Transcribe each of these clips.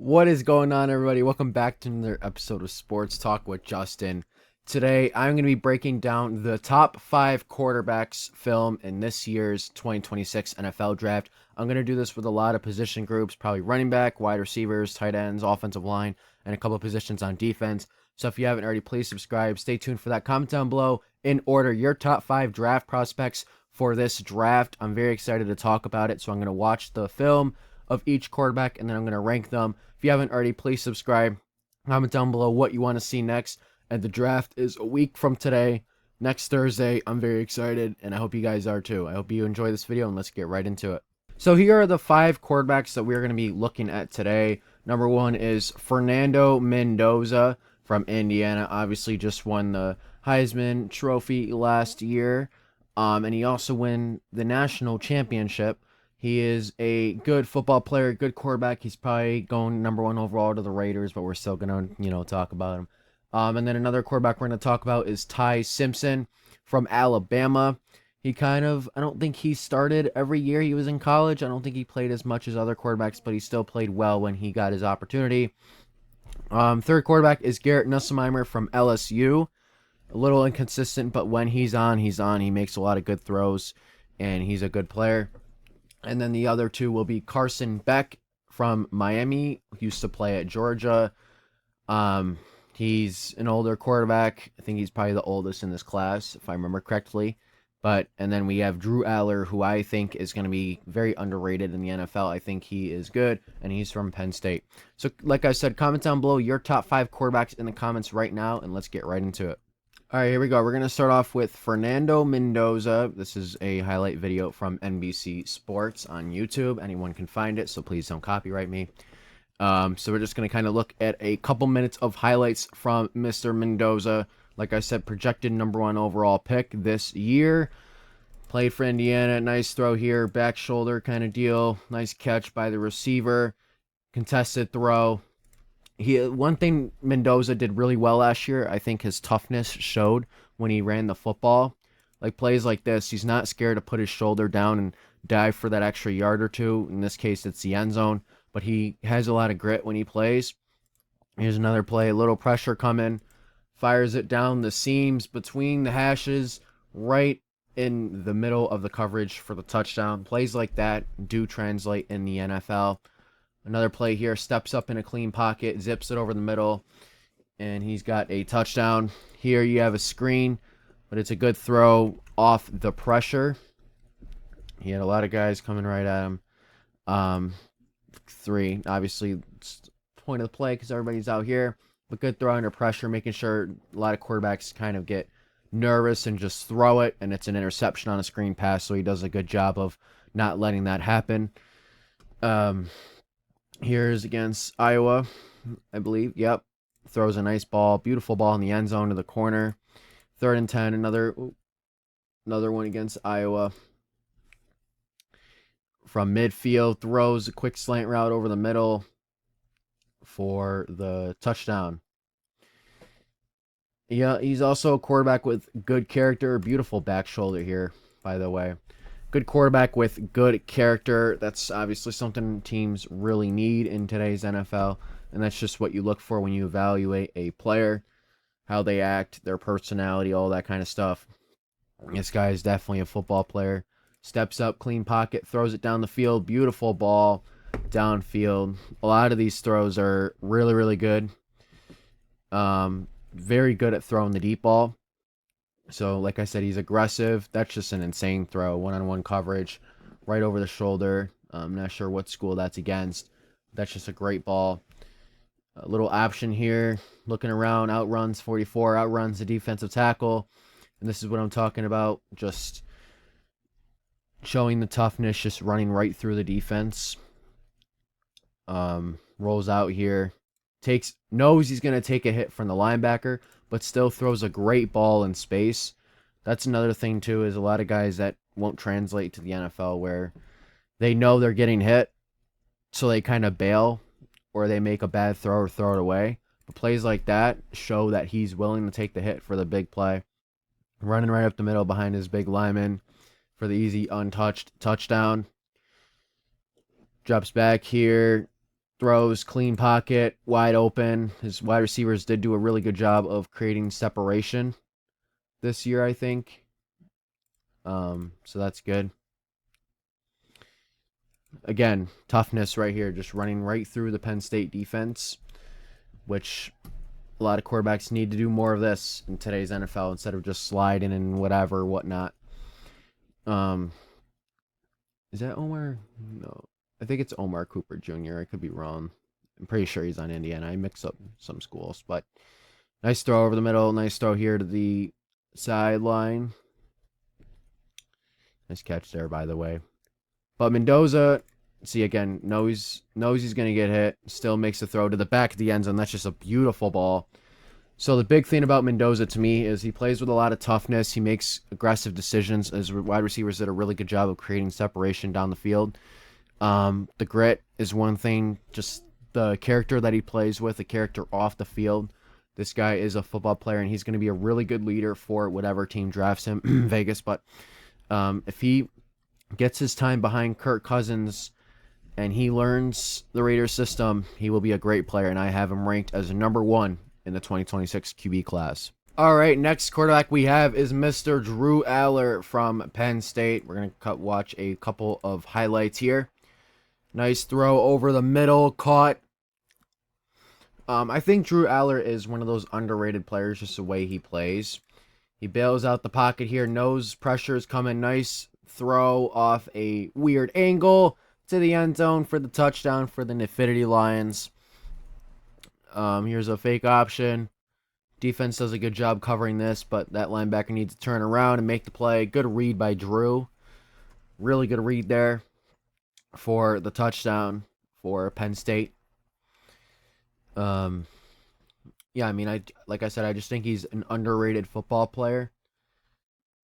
What is going on, everybody? Welcome back to another episode of Sports Talk with Justin. Today, I'm going to be breaking down the top 5 quarterbacks film in this year's 2026 NFL Draft. I'm going to do this with a lot of position groups, probably running back, wide receivers, tight ends, offensive line, and a couple of positions on defense. So if you haven't already, please subscribe. Stay tuned for that. Comment down below in order your top 5 draft prospects for this draft. I'm very excited to talk about it, so I'm going to watch the film of each quarterback, and then I'm going to rank them. If you haven't already, please subscribe. Comment down below what you want to see next. And the draft is a week from today, next Thursday. I'm very excited, and I hope you guys are too. I hope you enjoy this video, and let's get right into it. So here are the 5 quarterbacks that we're going to be looking at today. Number 1 is Fernando Mendoza from Indiana. Obviously just won the Heisman Trophy last year, and he also won the national championship. He is a good football player, good quarterback. He's probably going number 1 overall to the Raiders, but we're still gonna, talk about him. And then another quarterback we're gonna talk about is Ty Simpson from Alabama. I don't think he started every year he was in college. I don't think he played as much as other quarterbacks, but he still played well when he got his opportunity. Third quarterback is Garrett Nussmeier from LSU. A little inconsistent, but when he's on, he's on. He makes a lot of good throws, and he's a good player. And then the other 2 will be Carson Beck from Miami, who used to play at Georgia. He's an older quarterback. I think he's probably the oldest in this class, if I remember correctly. And then we have Drew Aller, who I think is going to be very underrated in the NFL. I think he is good, and he's from Penn State. So, like I said, comment down below your top 5 quarterbacks in the comments right now, and let's get right into it. All right, here we go. We're going to start off with Fernando Mendoza. This is a highlight video from NBC Sports on YouTube. Anyone can find it, so please don't copyright me. So we're just going to kind of look at a couple minutes of highlights from Mr. Mendoza. Like I said, projected number 1 overall pick this year. Played for Indiana. Nice throw here. Back shoulder kind of deal. Nice catch by the receiver. Contested throw. One thing Mendoza did really well last year, I think his toughness showed when he ran the football. Like plays like this, he's not scared to put his shoulder down and dive for that extra yard or 2. In this case, it's the end zone, but he has a lot of grit when he plays. Here's another play, a little pressure coming, fires it down the seams between the hashes, right in the middle of the coverage for the touchdown. Plays like that do translate in the NFL. Another play here, steps up in a clean pocket, zips it over the middle, and he's got a touchdown. Here you have a screen, but it's a good throw off the pressure. He had a lot of guys coming right at him. 3, obviously, point of the play because everybody's out here, but good throw under pressure, making sure a lot of quarterbacks kind of get nervous and just throw it, and it's an interception on a screen pass, so he does a good job of not letting that happen. Here's against Iowa, I believe. Yep. Throws a nice ball. Beautiful ball in the end zone to the corner. 3rd and 10. Another one against Iowa. From midfield. Throws a quick slant route over the middle for the touchdown. Yeah, he's also a quarterback with good character. Beautiful back shoulder here, by the way. Good quarterback with good character. That's obviously something teams really need in today's NFL, and that's just what you look for when you evaluate a player, how they act, their personality, all that kind of stuff. This guy is definitely a football player. Steps up, clean pocket, throws it down the field. Beautiful ball downfield. A lot of these throws are really, really good. Very good at throwing the deep ball. So, like I said, he's aggressive. That's just an insane throw. One-on-one coverage, right over the shoulder. I'm not sure what school that's against. That's just a great ball. A little option here. Looking around, outruns 44, outruns the defensive tackle. And this is what I'm talking about. Just showing the toughness, just running right through the defense. Rolls out here. Knows he's going to take a hit from the linebacker, but still throws a great ball in space. That's another thing, too, is a lot of guys that won't translate to the NFL where they know they're getting hit, so they kind of bail, or they make a bad throw or throw it away. But plays like that show that he's willing to take the hit for the big play. Running right up the middle behind his big lineman for the easy untouched touchdown. Drops back here. throws, clean pocket, wide open. His wide receivers did do a really good job of creating separation this year, I think. So that's good. Again, toughness right here, just running right through the Penn State defense, which a lot of quarterbacks need to do more of this in today's NFL instead of just sliding and whatever, whatnot. Is that Omar? No, I think it's Omar Cooper Jr. I could be wrong. I'm pretty sure he's on Indiana. I mix up some schools, but nice throw over the middle. Nice throw here to the sideline. Nice catch there, by the way. But Mendoza, see again, knows he's gonna get hit. Still makes the throw to the back of the end zone. That's just a beautiful ball. So the big thing about Mendoza to me is he plays with a lot of toughness. He makes aggressive decisions. As wide receivers did a really good job of creating separation down the field. The grit is one thing. Just the character that he plays with, the character off the field. This guy is a football player, and he's going to be a really good leader for whatever team drafts him, Vegas. But if he gets his time behind Kirk Cousins and he learns the Raiders system, he will be a great player, and I have him ranked as number 1 in the 2026 QB class. All right, next quarterback we have is Mr. Drew Aller from Penn State. We're going to watch a couple of highlights here. Nice throw over the middle, caught. I think Drew Aller is one of those underrated players, just the way he plays. He bails out the pocket here, knows pressure is coming. Nice throw off a weird angle to the end zone for the touchdown for the Nittany Lions. Here's a fake option. Defense does a good job covering this, but that linebacker needs to turn around and make the play. Good read by Drew. Really good read there for the touchdown for Penn State. Yeah, I mean, like I said, I just think he's an underrated football player.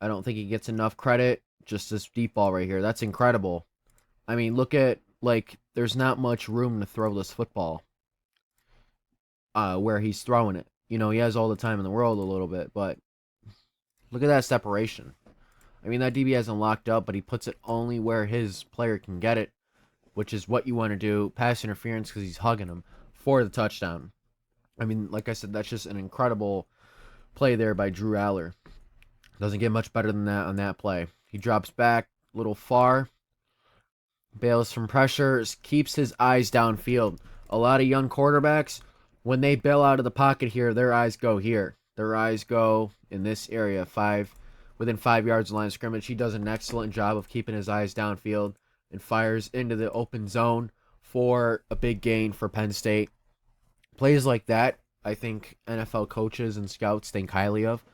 I don't think he gets enough credit. Just this deep ball right here. That's incredible. I mean, look at, like, there's not much room to throw this football where he's throwing it. You know, he has all the time in the world a little bit, but look at that separation. I mean, that DB hasn't locked up, but he puts it only where his player can get it, which is what you want to do. Pass interference because he's hugging him for the touchdown. I mean, like I said, that's just an incredible play there by Drew Aller. Doesn't get much better than that on that play. He drops back a little far. Bails from pressure. Keeps his eyes downfield. A lot of young quarterbacks, when they bail out of the pocket here, their eyes go here. Their eyes go in this area, within 5 yards of line of scrimmage. He does an excellent job of keeping his eyes downfield and fires into the open zone for a big gain for Penn State. Plays like that, I think NFL coaches and scouts think highly of.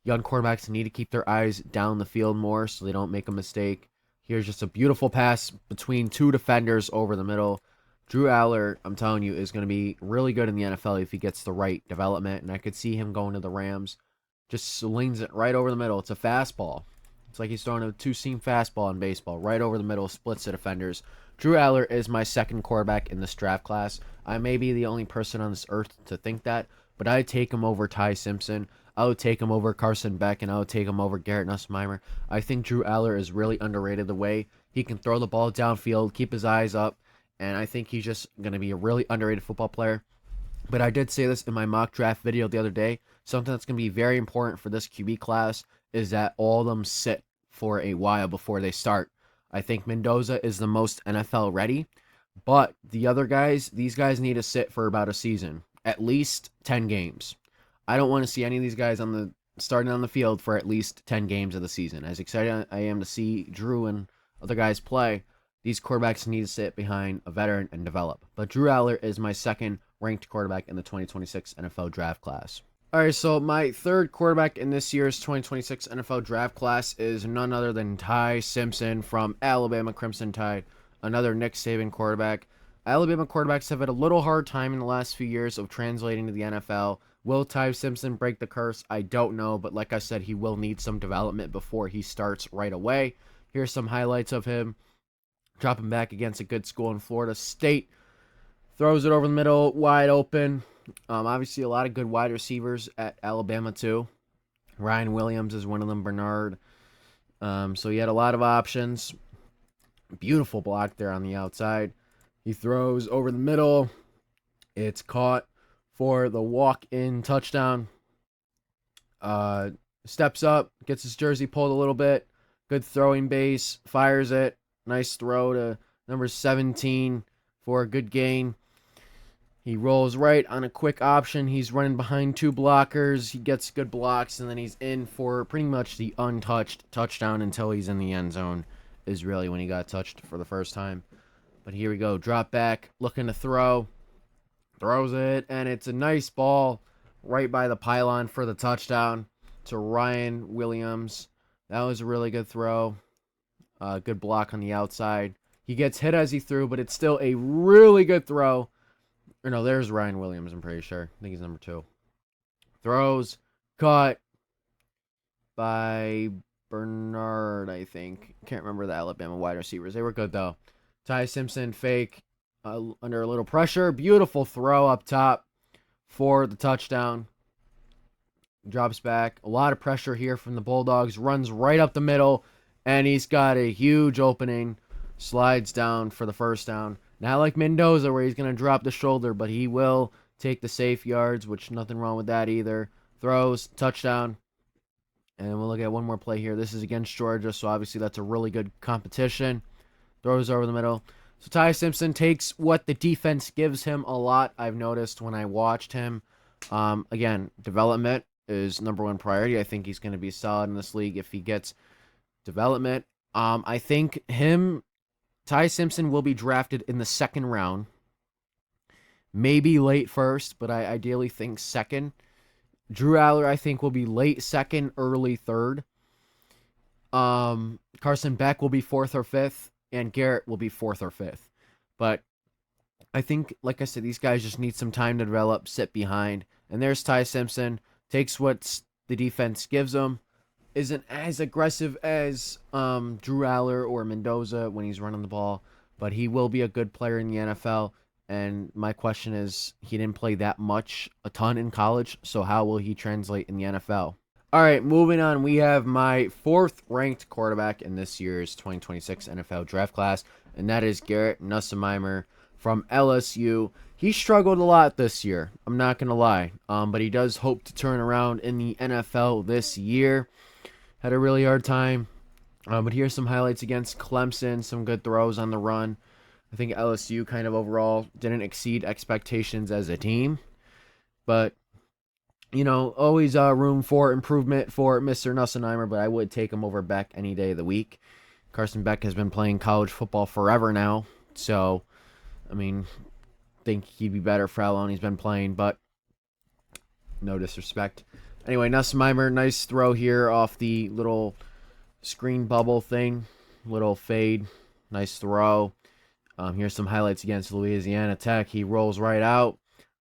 Young quarterbacks need to keep their eyes down the field more so they don't make a mistake. Here's just a beautiful pass between two defenders over the middle. Drew Aller, I'm telling you, is going to be really good in the NFL if he gets the right development, and I could see him going to the Rams. Just leans it right over the middle. It's a fastball. It's like he's throwing a two-seam fastball in baseball. Right over the middle, splits the defenders. Drew Aller is my second quarterback in this draft class. I may be the only person on this earth to think that, but I'd take him over Ty Simpson. I would take him over Carson Beck, and I would take him over Garrett Nussmeier. I think Drew Aller is really underrated the way he can throw the ball downfield, keep his eyes up, and I think he's just going to be a really underrated football player. But I did say this in my mock draft video the other day. Something that's going to be very important for this QB class is that all of them sit for a while before they start. I think Mendoza is the most NFL ready, but the other guys, these guys need to sit for about a season, at least 10 games. I don't want to see any of these guys starting on the field for at least 10 games of the season. As excited I am to see Drew and other guys play, these quarterbacks need to sit behind a veteran and develop. But Drew Aller is my second ranked quarterback in the 2026 NFL draft class. All right, so my third quarterback in this year's 2026 NFL draft class is none other than Ty Simpson from Alabama Crimson Tide, another Nick Saban quarterback. Alabama quarterbacks have had a little hard time in the last few years of translating to the NFL. Will Ty Simpson break the curse? I don't know, but like I said, he will need some development before he starts right away. Here's some highlights of him. Dropping back against a good school in Florida State. Throws it over the middle, wide open. Obviously, a lot of good wide receivers at Alabama, too. Ryan Williams is one of them, Bernard. So he had a lot of options. Beautiful block there on the outside. He throws over the middle. It's caught for the walk-in touchdown. Steps up, gets his jersey pulled a little bit. Good throwing base, fires it. Nice throw to number 17 for a good gain. He rolls right on a quick option. He's running behind two blockers. He gets good blocks, and then he's in for pretty much the untouched touchdown until he's in the end zone, is really when he got touched for the first time. But here we go. Drop back, looking to throw. Throws it, and it's a nice ball right by the pylon for the touchdown to Ryan Williams. That was a really good throw. Good block on the outside. He gets hit as he threw, but it's still a really good throw. Or no, there's Ryan Williams, I'm pretty sure. I think he's number 2. Throws, caught by Bernard, I think. Can't remember the Alabama wide receivers. They were good, though. Ty Simpson, fake, under a little pressure. Beautiful throw up top for the touchdown. Drops back. A lot of pressure here from the Bulldogs. Runs right up the middle, and he's got a huge opening. Slides down for the first down. Not like Mendoza where he's going to drop the shoulder, but he will take the safe yards, which nothing wrong with that either. Throws, touchdown. And we'll look at one more play here. This is against Georgia, so obviously that's a really good competition. Throws over the middle. So Ty Simpson takes what the defense gives him a lot, I've noticed when I watched him. Again, development is number 1 priority. I think he's going to be solid in this league if he gets development. I think Ty Simpson will be drafted in the 2nd round. Maybe late 1st, but I ideally think 2nd. Drew Aller, I think, will be late 2nd, early 3rd. Carson Beck will be 4th or 5th, and Garrett will be 4th or 5th. But I think, like I said, these guys just need some time to develop, sit behind. And there's Ty Simpson. Takes what the defense gives him. Isn't as aggressive as Drew Aller or Mendoza when he's running the ball, but he will be a good player in the NFL. And my question is, he didn't play that much, a ton in college, so how will he translate in the NFL? All right, moving on. We have my 4th ranked quarterback in this year's 2026 NFL draft class, and that is Garrett Nussmeier from LSU. He struggled a lot this year, I'm not going to lie, but he does hope to turn around in the NFL this year. Had a really hard time. But here's some highlights against Clemson. Some good throws on the run. I think LSU kind of overall didn't exceed expectations as a team. But, always room for improvement for Mr. Nussmeier, but I would take him over Beck any day of the week. Carson Beck has been playing college football forever now. So, think he'd be better for how long he's been playing, but no disrespect. Anyway, Nussmeier, nice throw here off the little screen bubble thing. Little fade. Nice throw. Here's some highlights against Louisiana Tech. He rolls right out.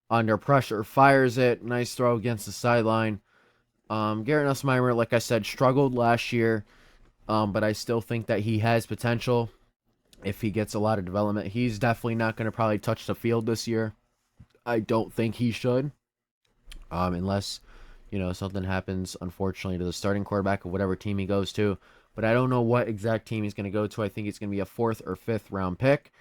Under pressure, fires it. Nice throw against the sideline. Garrett Nussmeier, like I said, struggled last year. But I still think that he has potential if he gets a lot of development. He's definitely not going to probably touch the field this year. I don't think he should. Unless something happens, unfortunately, to the starting quarterback of whatever team he goes to. But I don't know what exact team he's going to go to. I think it's going to be a 4th or 5th round pick.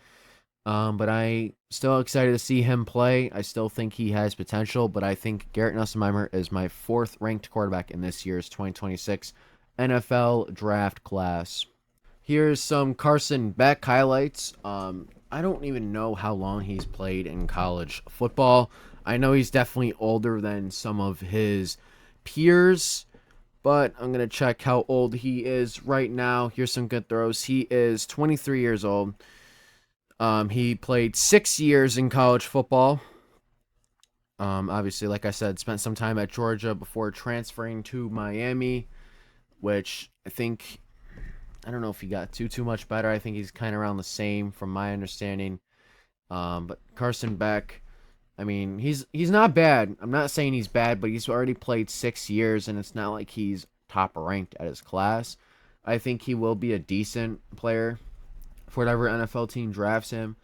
But I still excited to see him play. I still think he has potential. But I think Garrett Nussmeier is my 4th ranked quarterback in this year's 2026 NFL draft class. Here's some Carson Beck highlights. I don't even know how long he's played in college football. I know he's definitely older than some of his peers, but I'm going to check how old he is right now. Here's some good throws. He is 23 years old. He played 6 years in college football. Obviously, like I said, spent some time at Georgia before transferring to Miami, which I don't know if he got too much better. I think he's kind of around the same from my understanding. But Carson Beck, he's not bad. I'm not saying he's bad, but he's already played 6 years, and it's not like he's top ranked at his class. I think he will be a decent player for whatever NFL team drafts him.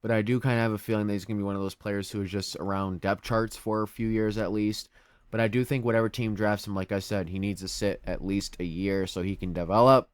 But I do kind of have a feeling that he's going to be one of those players who is just around depth charts for a few years at least. But I do think whatever team drafts him, like I said, he needs to sit at least a year so he can develop.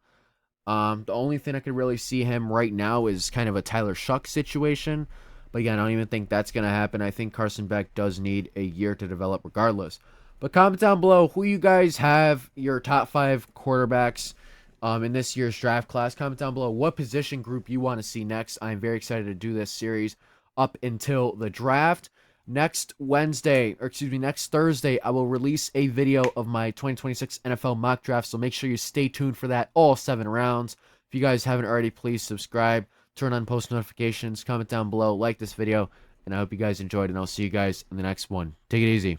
The only thing I could really see him right now is kind of a Tyler Shuck situation. But again, I don't even think that's going to happen. I think Carson Beck does need a year to develop regardless. But comment down below who you guys have your top 5 quarterbacks in this year's draft class. Comment down below what position group you want to see next. I'm very excited to do this series up until the draft. Next Thursday, I will release a video of my 2026 NFL mock draft, so make sure you stay tuned for that, all 7 rounds. If you guys haven't already, please subscribe, turn on post notifications, comment down below, like this video, and I hope you guys enjoyed, and I'll see you guys in the next one. Take it easy.